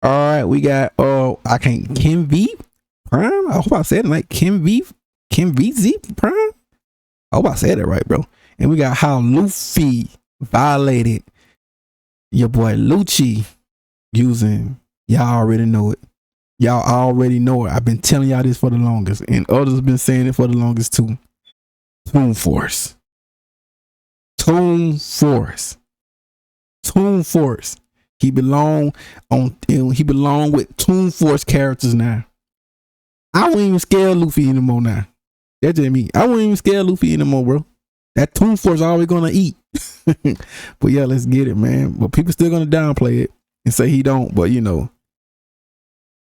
All right, we got I can't Kim V Prime. I hope I said it like Kim V Z Prime. I hope I said it right, bro. And we got how Luffy violated your boy Lucci using, y'all already know it. Y'all already know it. I've been telling y'all this for the longest, and others have been saying it for the longest too. TOON Force. TOON Force. TOON Force. He belong with TOON Force characters now. I won't even scare Luffy anymore now. That's just me. I won't even scare Luffy anymore, bro. That TOON Force always gonna eat. But yeah, let's get it, man. But people still gonna downplay it and say he don't, but you know.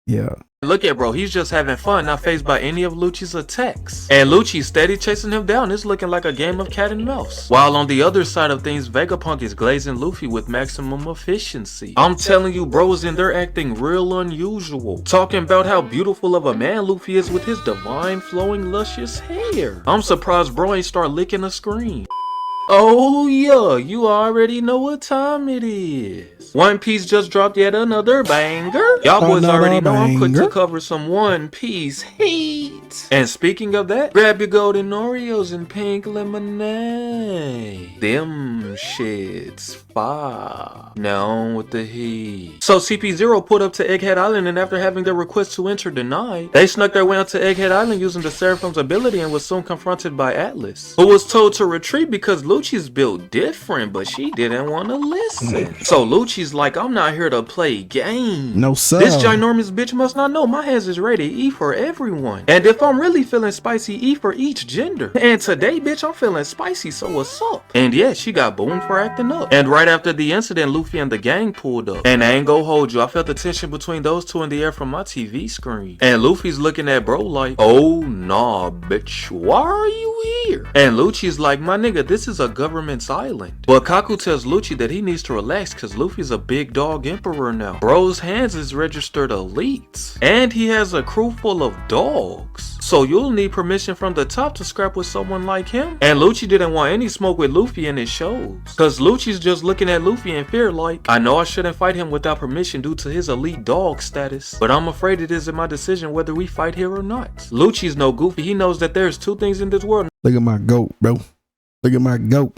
Yeah. Look at bro, he's just having fun, not fazed by any of Lucci's attacks. And Lucci steady chasing him down. It's looking like a game of cat and mouse. While on the other side of things, Vegapunk is glazing Luffy with maximum efficiency. I'm telling you, bros in there acting real unusual. Talking about how beautiful of a man Luffy is with his divine flowing luscious hair. I'm surprised bro ain't start licking a screen. Oh yeah, you already know what time it is. One Piece just dropped yet another banger. Y'all boys already know I'm quick to cover some One Piece heat. And speaking of that, grab your golden Oreos and pink lemonade. Them shits fire. Now on with the heat. So CP0 pulled up to Egghead Island, and after having their request to enter denied, they snuck their way onto Egghead Island using the Seraphim's ability and was soon confronted by Atlas, who was told to retreat because Lucci's built different, but she didn't want to listen. So Lucci's like, I'm not here to play games. No sir. This ginormous bitch must not know my hands is ready E for everyone. And if I'm really feeling spicy, E for each gender. And today, bitch, I'm feeling spicy, so what's up? And yeah, she got boomed for acting up. And right after the incident, Luffy and the gang pulled up. And I ain't gonna hold you, I felt the tension between those two in the air from my TV screen. And Luffy's looking at bro like, oh nah, bitch, why are you here? And Lucci's like, my nigga, this is a government's island. But Kaku tells Lucci that he needs to relax because Luffy's a big dog emperor now. Bro's hands is registered elite. And he has a crew full of dogs. So you'll need permission from the top to scrap with someone like him. And Lucci didn't want any smoke with Luffy, and it shows. Cause Lucci's just looking at Luffy in fear like, I know I shouldn't fight him without permission due to his elite dog status, but I'm afraid it isn't my decision whether we fight here or not. Lucci's no goofy, he knows that there's two things in this world. Look at my goat, bro. Look at my goat.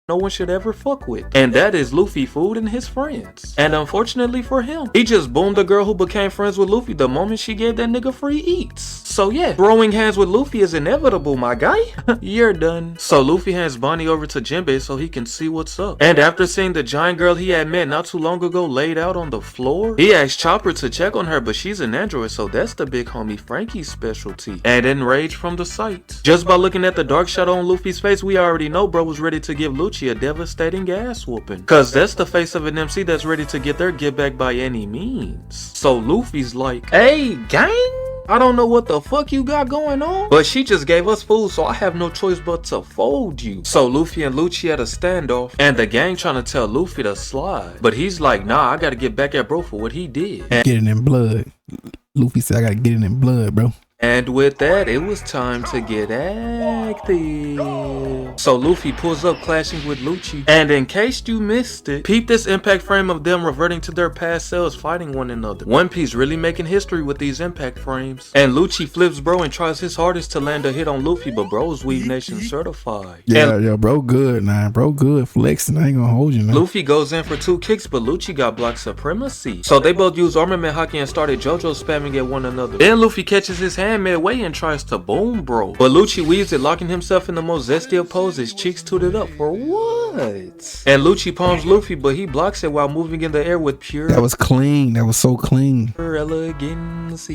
No one should ever fuck with, and that is Luffy food and his friends. And unfortunately for him, he just boomed the girl who became friends with Luffy the moment she gave that nigga free eats. So yeah, throwing hands with Luffy is inevitable, my guy. You're done. So Luffy hands Bonnie over to Jinbei so he can see what's up. And after seeing the giant girl he had met not too long ago laid out on the floor, he asked Chopper to check on her, but she's an android, so that's the big homie Frankie's specialty. And enraged from the sight. Just by looking at the dark shadow on Luffy's face, we already know bro was ready to give Lucci a devastating ass whooping. Cause that's the face of an MC that's ready to get their get back by any means. So Luffy's like, hey gang, I don't know what the fuck you got going on, but she just gave us food, so I have no choice but to fold you. So Luffy and Lucci had a standoff, and the gang trying to tell Luffy to slide, but he's like, nah, I gotta get back at bro for what he did. Get it in blood. Luffy said I gotta get it in blood, bro. And with that, it was time to get active. So Luffy pulls up clashing with Lucci. And in case you missed it, peep this impact frame of them reverting to their past selves fighting one another. One Piece really making history with these impact frames. And Lucci flips bro and tries his hardest to land a hit on Luffy, but bro's Weave Nation certified. Yeah, bro good, nah. Bro good flexing. I ain't gonna hold you now. Luffy goes in for 2 kicks, but Lucci got blocked supremacy. So they both use armament hockey and started JoJo spamming at one another. Then Luffy catches his hand midway and tries to boom bro, but Lucci weaves it, locking himself in the most zesty of poses, cheeks tooted up for what? And Lucci palms Luffy, but he blocks it while moving in the air with pure that was clean. That was so clean. Elegance,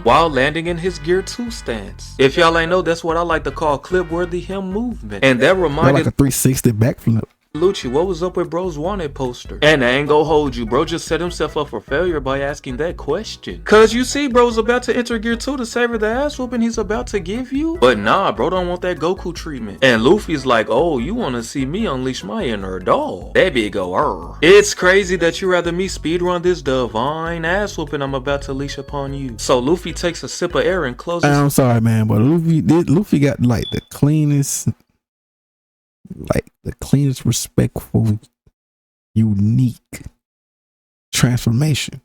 while landing in his Gear 2 stance. If y'all ain't know, that's what I like to call clip-worthy him movement. And that reminded like a 360 backflip. Lucci, what was up with bro's wanted poster? And I ain't gonna hold you, bro just set himself up for failure by asking that question. Cause you see, bro's about to enter Gear 2 to savor the ass whooping he's about to give you. But nah, bro don't want that Goku treatment. And Luffy's like, oh, you wanna see me unleash my inner dog. That big go, It's crazy that you rather me speedrun this divine ass whooping I'm about to leash upon you. So Luffy takes a sip of air and closes. I'm sorry, man, but Luffy got like the cleanest, respectful, unique transformation.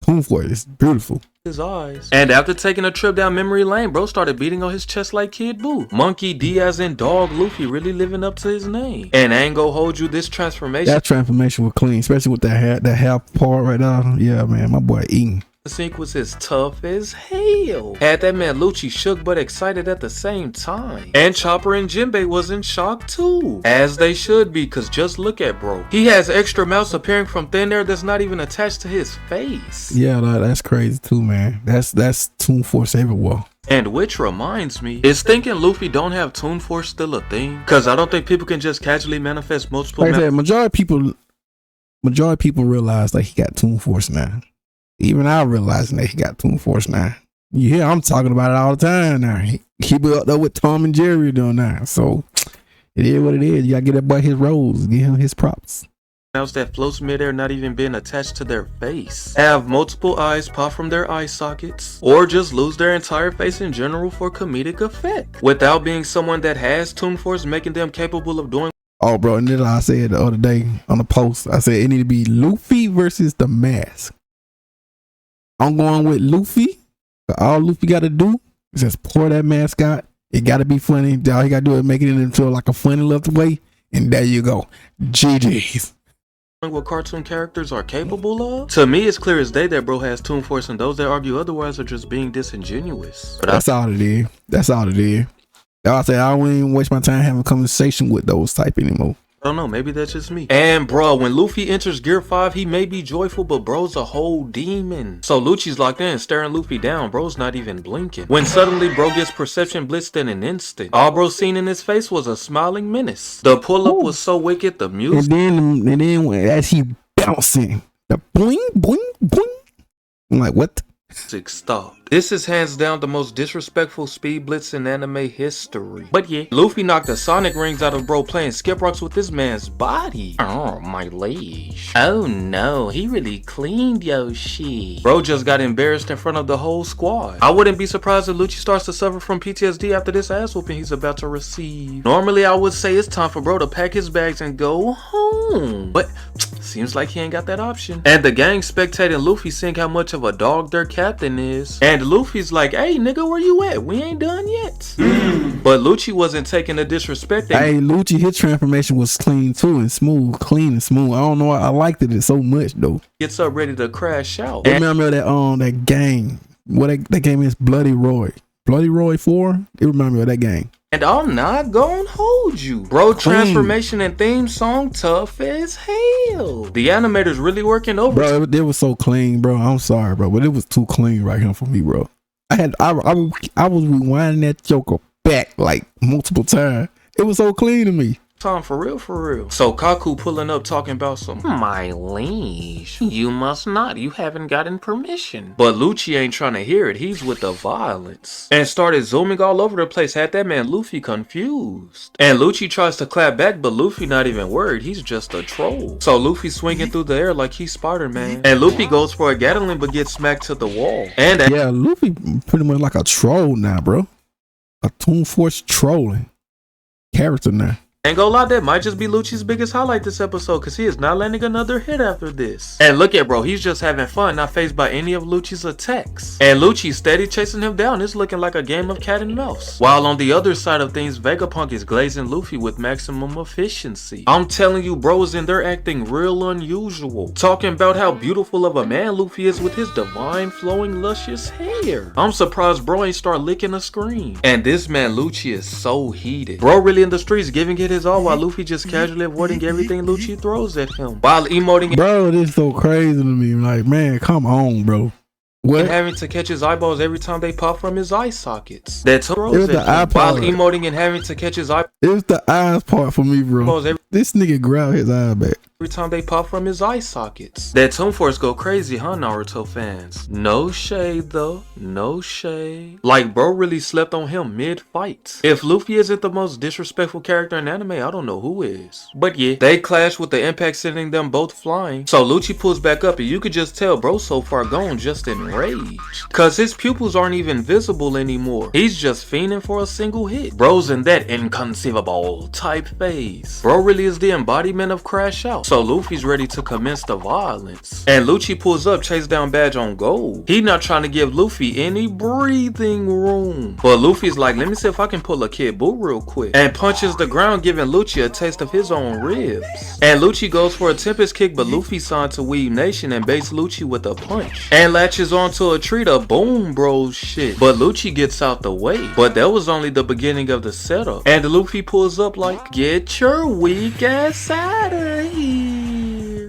TOON Force is beautiful. His eyes. And after taking a trip down memory lane, bro started beating on his chest like Kid Buu. Monkey D as in dog Luffy really living up to his name. And I ain't gonna hold you, this transformation. That transformation was clean, especially with that half part right now. Yeah, man, my boy eating. The sync was as tough as hell. Had that man Lucci shook but excited at the same time. And Chopper and Jinbei was in shock too. As they should be, cause just look at bro. He has extra mouths appearing from thin air that's not even attached to his face. Yeah, that's crazy too, man. That's TOON Force everywhere. And which reminds me, is thinking Luffy don't have TOON Force still a thing? Cause I don't think people can just casually manifest multiple. Like I said, majority of people realize like he got TOON Force now. Even I realizing that he got TOON Force now. You hear I'm talking about it all the time now. He be up there with Tom and Jerry doing now. So it is what it is. You gotta get that boy his rose, give him his props. Mouths that floats midair not even being attached to their face. Have multiple eyes pop from their eye sockets. Or just lose their entire face in general for comedic effect. Without being someone that has TOON Force making them capable of doing. Oh bro, and then I said the other day on the post, I said it need to be Luffy versus the mask. I'm going with Luffy. All Luffy got to do is just pour that mask out. It got to be funny. All he got to do is make it into like a funny little way. And there you go. GG's. What cartoon characters are capable of? To me, it's clear as day that bro has TOON Force, and those that argue otherwise are just being disingenuous. But that's all it is. That's all it is. I say I don't even waste my time having a conversation with those type anymore. I don't know, maybe that's just me. And bro, when Luffy enters Gear 5, he may be joyful, but bro's a whole demon. So Lucci's locked in, staring Luffy down. Bro's not even blinking. When suddenly bro gets perception blitzed in an instant. All bro seen in his face was a smiling menace. The pull-up was so wicked, the music. And then as he bouncing, the boing, boing, boing. I'm like, what? Stopped. This is hands down the most disrespectful speed blitz in anime history. But yeah, Luffy knocked the sonic rings out of bro playing skip rocks with this man's body. Oh, my leash. Oh no, he really cleaned yo shit. Bro just got embarrassed in front of the whole squad. I wouldn't be surprised if Lucci starts to suffer from PTSD after this ass whooping he's about to receive. Normally I would say it's time for bro to pack his bags and go home. But seems like he ain't got that option. And the gang spectating Luffy seeing how much of a dog their captain is. And Luffy's like, hey nigga, where you at? We ain't done yet. But Lucci wasn't taking the disrespect. Hey, Lucci, his transformation was clean too and smooth, clean and smooth. I don't know why I liked it so much though. Gets up ready to crash out. Remember that gang? What that game is? Bloody Roy. Bloody Roy 4? It reminded me of that game. And I'm not gonna hold you. Bro, transformation and theme song tough as hell. The animators really working over. Bro, it was so clean, bro. I'm sorry, bro, but it was too clean right here for me, bro. I was rewinding that joker back like multiple times. It was so clean to me. Time for real. So Kaku pulling up talking about some my leash. You must not. You haven't gotten permission. But Lucci ain't trying to hear it. He's with the violence. And started zooming all over the place. Had that man Luffy confused. And Lucci tries to clap back, but Luffy not even worried. He's just a troll. So Luffy swinging through the air like he's Spider-Man. And Luffy goes for a Gatling but gets smacked to the wall. And yeah, Luffy pretty much like a troll now, bro. A TOON Force trolling character now. Ain't gonna lie, that might just be Lucci's biggest highlight this episode, cause he is not landing another hit after this. And look at bro, he's just having fun, not fazed by any of Lucci's attacks. And Lucci steady chasing him down. It's looking like a game of cat and mouse. While on the other side of things, Vegapunk is glazing Luffy with maximum efficiency. I'm telling you, bros in there acting real unusual. Talking about how beautiful of a man Luffy is with his divine flowing luscious hair. I'm surprised bro ain't start licking a screen. And this man Lucci is so heated. Bro really in the streets giving it his all while Luffy just casually avoiding everything Lucci throws at him. While emoting. Bro, this is so crazy to me. Like, man, come on, bro. What? And having to catch his eyeballs every time they pop from his eye sockets. That throws at him. While emoting and having to catch his eye. It's the eyes part for me, bro. This nigga grab his eye back every time they pop from his eye sockets. That TOON Force go crazy, huh, Naruto fans? No shade though, no shade. Like bro really slept on him mid-fight. If Luffy isn't the most disrespectful character in anime, I don't know who is. But yeah, they clash with the impact sending them both flying. So Lucci pulls back up and you could just tell bro so far gone just enraged. Cause his pupils aren't even visible anymore. He's just fiending for a single hit. Bro's in that inconceivable type phase. Bro really is the embodiment of crash out. so Luffy's ready to commence the violence. And Lucci pulls up, chase down Badge on gold. He not trying to give Luffy any breathing room. But Luffy's like, let me see if I can pull a Kid Boo real quick. And punches the ground, giving Lucci a taste of his own ribs. And Lucci goes for a Tempest kick, but Luffy signed to Weeb Nation and baits Lucci with a punch. And latches onto a tree to boom bros shit. But Lucci gets out the way. But that was only the beginning of the setup. And Luffy pulls up like, get your weak ass out of here.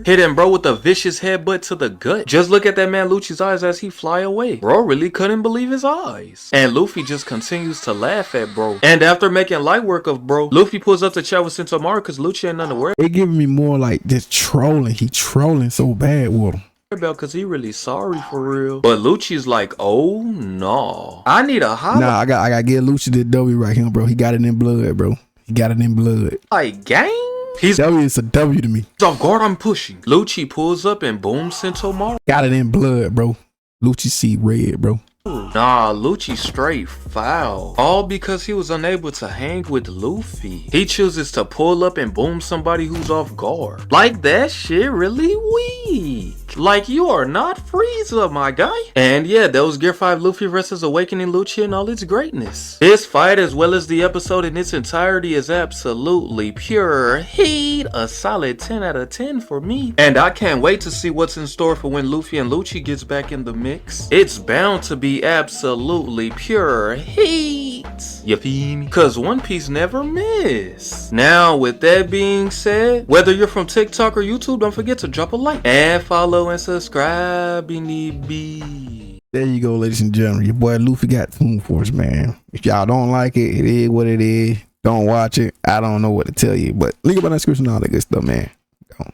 Hitting bro with a vicious headbutt to the gut. Just look at that man Lucci's eyes as he fly away. Bro really couldn't believe his eyes. And Luffy just continues to laugh at bro. And after making light work of bro, Luffy pulls up to chat with Sentomaru because Lucci ain't nothing to worry It giving me more like just trolling. He trolling so bad with him. about because he really sorry for real. But Lucci's like, oh no, I need a hot. Nah, I gotta get Lucci the W right here, bro. He got it in blood, bro. He got it in blood. Like gang. He's W is a W to me. off guard, I'm pushing. Lucci pulls up and boom Sentomaru. Got it in blood, bro. Lucci see red, bro. Nah, Lucci straight foul. All because he was unable to hang with Luffy. He chooses to pull up and boom somebody who's off guard. Like that shit really weak. Like you are not Frieza, my guy. And yeah, that was Gear 5 Luffy vs Awakening Lucci in all its greatness. This fight as well as the episode in its entirety is absolutely pure heat. A solid 10 out of 10 for me. And I can't wait to see what's in store for when Luffy and Lucci gets back in the mix. It's bound to be absolutely pure heat. You feel me? Cause One Piece never miss. Now with that being said, whether you're from TikTok or YouTube, don't forget to drop a like and follow and subscribe. There you go, ladies and gentlemen. Your boy Luffy got TOON for us, man. If y'all don't like it, it is what it is. Don't watch it. I don't know what to tell you, but link up in the description, all that good stuff, man. Go.